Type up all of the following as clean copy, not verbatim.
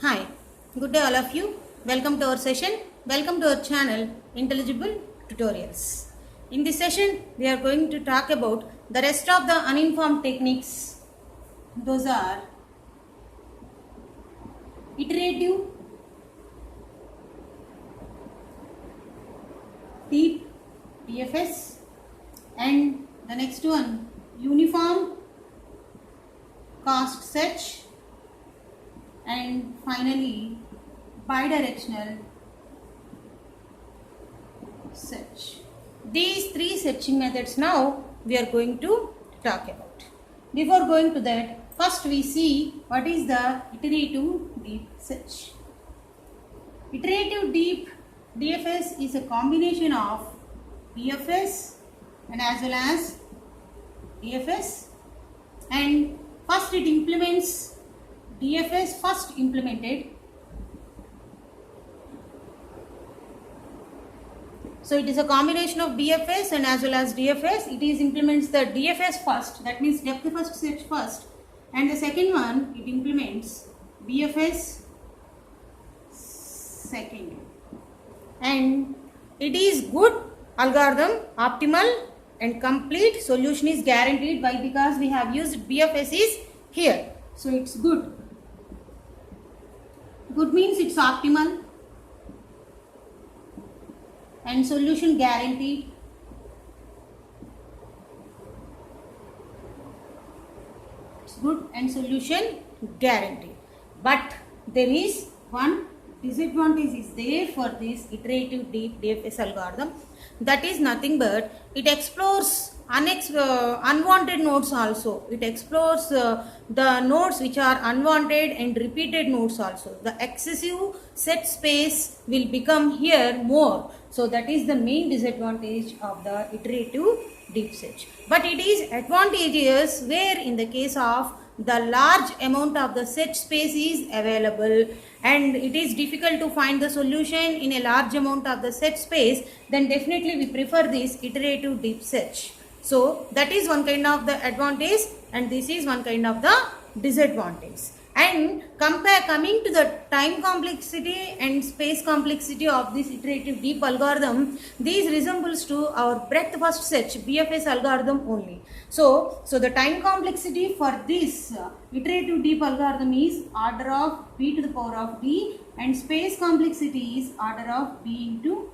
Hi, good day all of you. Welcome to our session. Welcome to our channel Intelligible Tutorials. In this session, we are going to talk about the rest of the uninformed techniques. Those are iterative, deep, DFS, and the next one, uniform cast search, and finally bidirectional search. These three searching methods now we are going to talk about. Before going to that, first we see what is the iterative deep search. Iterative deep DFS is a combination of BFS and as well as DFS, and first it implements DFS first implemented. So it is a combination of BFS and as well as DFS. It is implements the DFS first, that means depth first search first, and the second one it implements BFS second. And it is good algorithm, optimal and complete solution is guaranteed. Why? Because we have used BFS is here, so it's good. Good means it's optimal and solution guaranteed. It's good and solution guaranteed. But there is one disadvantage is there for this iterative deep DFS algorithm. That is nothing but it explores unwanted nodes also. It explores the nodes which are unwanted and repeated nodes also. The excessive set space will become here more. So that is the main disadvantage of the iterative deep search. But it is advantageous where in the case of the large amount of the search space is available and it is difficult to find the solution in a large amount of the search space, then definitely we prefer this iterative deep search. So that is one kind of the advantage and this is one kind of the disadvantage. And coming to the time complexity and space complexity of this iterative deep algorithm, these resembles to our breadth first search BFS algorithm only. So the time complexity for this iterative deep algorithm is order of b to the power of d, and space complexity is order of b into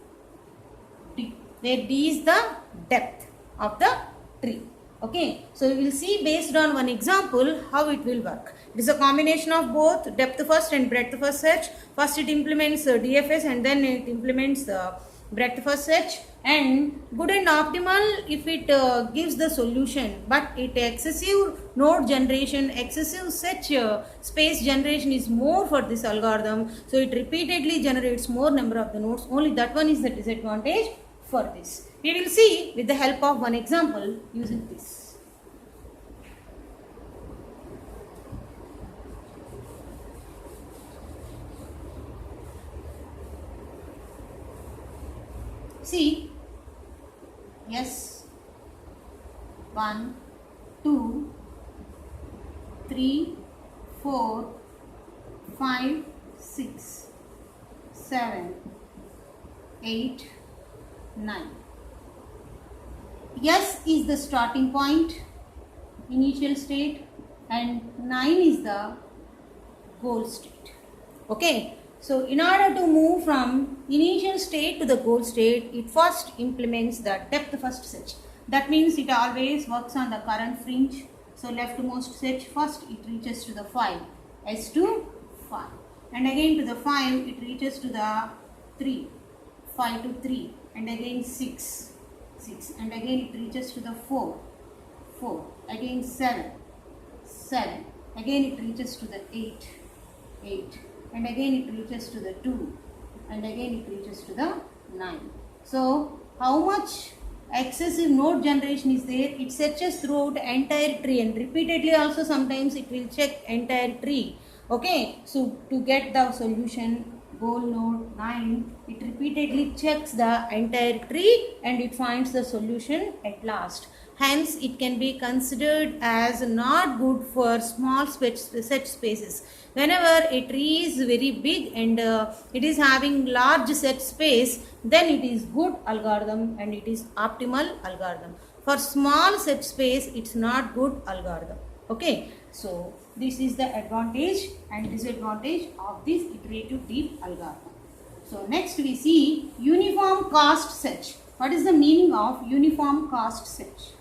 d, where d is the depth of the tree. Okay, so we will see based on one example how it will work. It is a combination of both depth first and breadth first search. First it implements DFS and then it implements breadth first search, and good and optimal if it gives the solution, but it excessive node generation, excessive search space generation is more for this algorithm, so it repeatedly generates more number of the nodes. Only that one is the disadvantage for this. We will see with the help of one example using this. See, yes, 1, 2, 3, 4, 5, 6, 7, 8, 9. Yes is the starting point, initial state, and 9 is the goal state. Okay, so in order to move from initial state to the goal state, it first implements the depth first search. That means it always works on the current fringe. So leftmost search first it reaches to the 5, S to 5, and again to the 5 it reaches to the 3, 5 to 3, and again 6, 6, and again it reaches to the 4, 4, again 7, 7, again it reaches to the 8, 8, and again it reaches to the 2, and again it reaches to the 9. So how much excessive node generation is there? It searches throughout the entire tree and repeatedly also sometimes it will check entire tree. Okay, so to get the solution goal node 9, it repeatedly checks the entire tree and it finds the solution at last. Hence, it can be considered as not good for small set spaces. Whenever a tree is very big and it is having large set space, then it is good algorithm and it is optimal algorithm. For small set space, it's not good algorithm. Okay, so this is the advantage and disadvantage of this iterative deep algorithm. So next we see uniform cost search. What is the meaning of uniform cost search?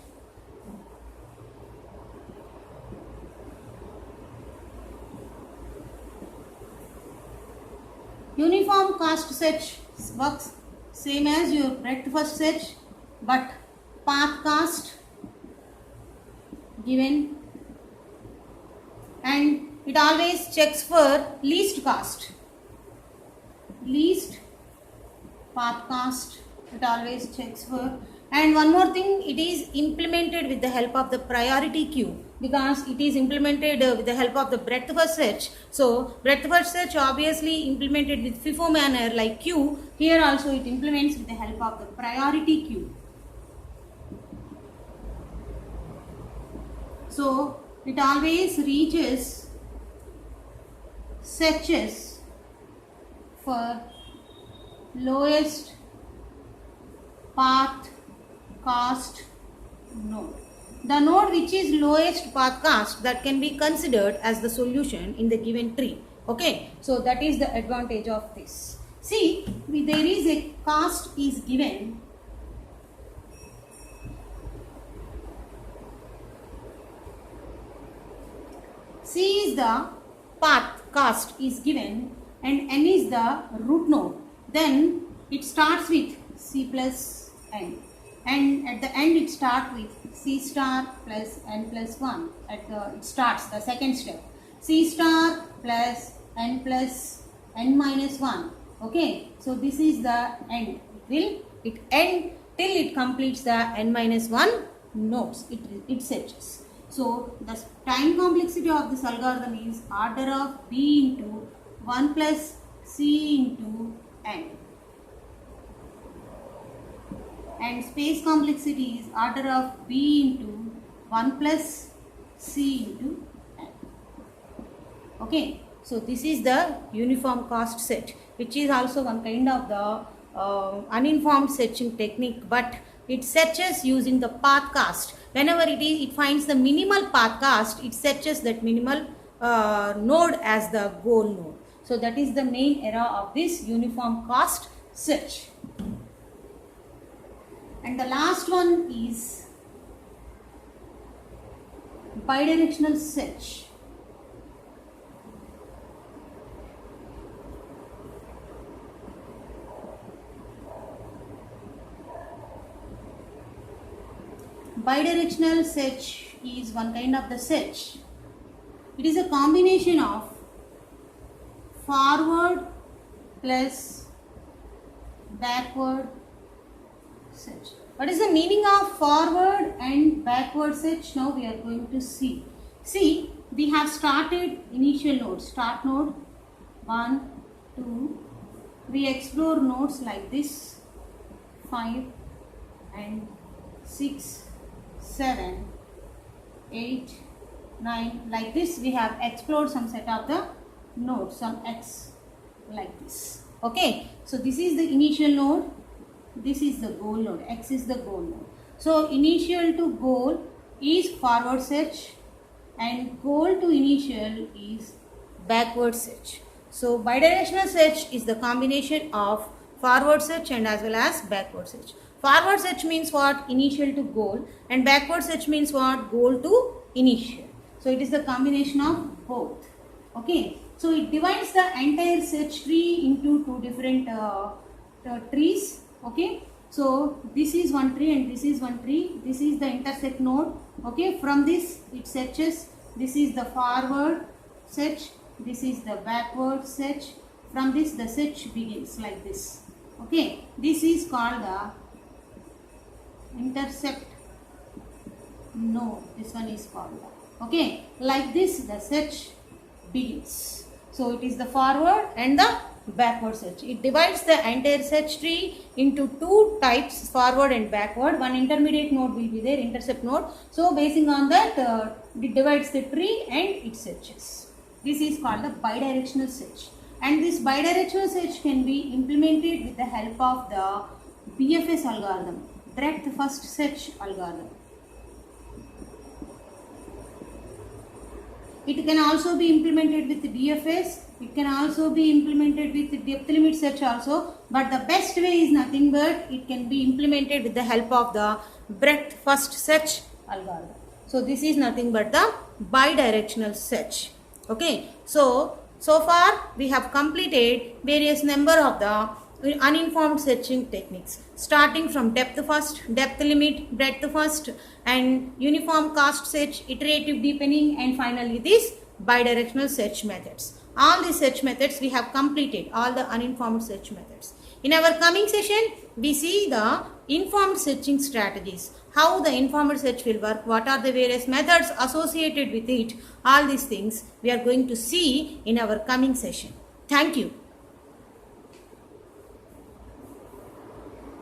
Uniform cost search works same as your breadth first search, but path cost given, and it always checks for least cost. Least path cost it always checks for. And one more thing, it is implemented with the help of the priority queue, because it is implemented with the help of the breadth first search. So breadth first search obviously implemented with FIFO manner like queue. Here also it implements with the help of the priority queue. So it always reaches searches for lowest path cost node. The node which is lowest path cost, that can be considered as the solution in the given tree. Okay, so that is the advantage of this. See, there is a cost is given. C is the path cost is given and n is the root node. Then it starts with C plus n, and at the end it starts with C star plus n plus 1. It starts the second step, C star plus n minus 1. Okay, so this is the end. It end till it completes the n minus 1 nodes. It searches. So the time complexity of this algorithm is order of b into 1 plus c into n, and space complexity is order of b into 1 plus c into n. Okay, so this is the uniform cost search, which is also one kind of the uninformed searching technique, but it searches using the path cost. Whenever it finds the minimal path cost, it searches that minimal node as the goal node. So that is the main era of this uniform cost search. And the last one is bidirectional search. Bidirectional search is one kind of the search. It is a combination of forward plus backward search. What is the meaning of forward and backward search? Now we are going to see. See, we have started initial nodes. Start node 1, 2. We explore nodes like this 5 and 6, 7, 8, 9. Like this we have explored some set of the nodes, some x like this. Okay, so this is the initial node. This is the goal node. X is the goal node. So initial to goal is forward search and goal to initial is backward search. So bidirectional search is the combination of forward search and as well as backward search. Forward search means what? Initial to goal, and backward search means what? Goal to initial. So it is the combination of both. Okay, so it divides the entire search tree into two different trees. Okay, so this is one tree and this is one tree. This is the intersect node. Okay, from this it searches. This is the forward search. This is the backward search. From this the search begins like this. Okay, this is called the intercept node. This one is called the. Okay, like this the search begins. So it is the forward and the backward search. It divides the entire search tree into two types, forward and backward. One intermediate node will be there, intercept node. So basing on that, it divides the tree and it searches. This is called the bidirectional search. And this bidirectional search can be implemented with the help of the BFS algorithm, breadth first search algorithm. It can also be implemented with DFS. It can also be implemented with depth limit search also. But the best way is nothing but it can be implemented with the help of the breadth first search algorithm. So this is nothing but the bidirectional search. Okay. So far we have completed various number of the uninformed searching techniques, starting from depth first, depth limit, breadth first, and uniform cast search, iterative deepening, and finally these bidirectional search methods. All these search methods we have completed, all the uninformed search methods. In our coming session, we see the informed searching strategies, how the informed search will work, what are the various methods associated with it, all these things we are going to see in our coming session. Thank you.